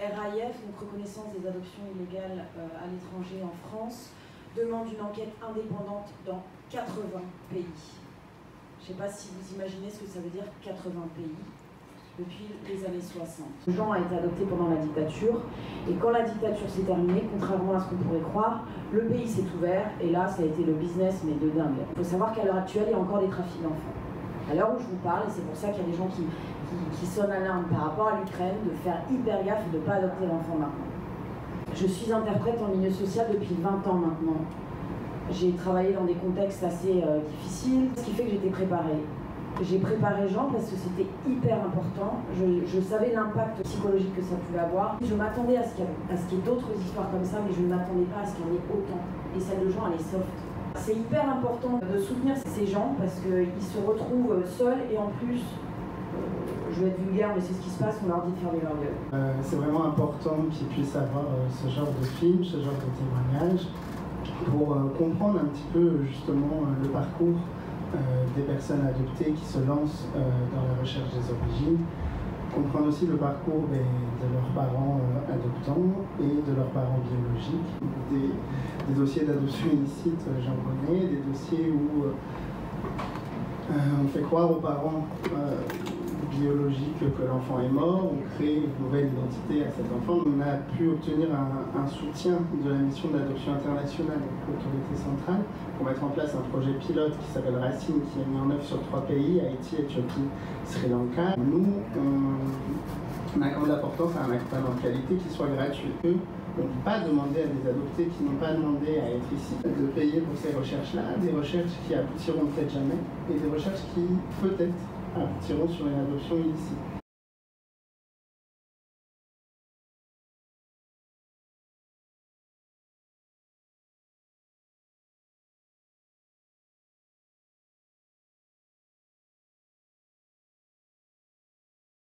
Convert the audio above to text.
RAIF, donc reconnaissance des adoptions illégales à l'étranger en France, demande une enquête indépendante dans 80 pays. Je ne sais pas si vous imaginez ce que ça veut dire 80 pays depuis les années 60. Jean a été adopté pendant la dictature et quand la dictature s'est terminée, contrairement à ce qu'on pourrait croire, le pays s'est ouvert et là ça a été le business mais de dingue. Il faut savoir qu'à l'heure actuelle il y a encore des trafics d'enfants. À l'heure où je vous parle, et c'est pour ça qu'il y a des gens qui sonnent l'alarme par rapport à l'Ukraine, de faire hyper gaffe et de ne pas adopter l'enfant maintenant. Je suis interprète en milieu social depuis 20 ans maintenant. J'ai travaillé dans des contextes assez difficiles, ce qui fait que j'étais préparée. J'ai préparé Jean parce que c'était hyper important. Je savais l'impact psychologique que ça pouvait avoir. Je m'attendais à ce qu'il y ait d'autres histoires comme ça, mais je ne m'attendais pas à ce qu'il y en ait autant. Et celle de Jean, elle est soft. C'est hyper important de soutenir ces gens parce qu'ils se retrouvent seuls et en plus, je vais être vulgaire, mais c'est ce qui se passe, on leur dit de fermer leur gueule. C'est vraiment important qu'ils puissent avoir ce genre de film, ce genre de témoignage, pour comprendre un petit peu justement le parcours des personnes adoptées qui se lancent dans la recherche des origines, comprendre aussi le parcours de leurs parents adoptants et de leurs parents biologiques. Des dossiers d'adoption illicite, j'en connais, des dossiers où on fait croire aux parents biologique que l'enfant est mort, on crée une nouvelle identité à cet enfant. On a pu obtenir un soutien de la mission d'adoption internationale de l'autorité centrale pour mettre en place un projet pilote qui s'appelle Racine, qui est mis en œuvre sur 3 pays, Haïti, Éthiopie, Sri Lanka. Nous, on accorde l'importance à un accompagnement de qualité qui soit gratuit. Eux n'ont pas demandé à des adoptés qui n'ont pas demandé à être ici de payer pour ces recherches-là, des recherches qui aboutiront peut-être jamais, et des recherches qui peut-être aboutiront sur une adoption illicite.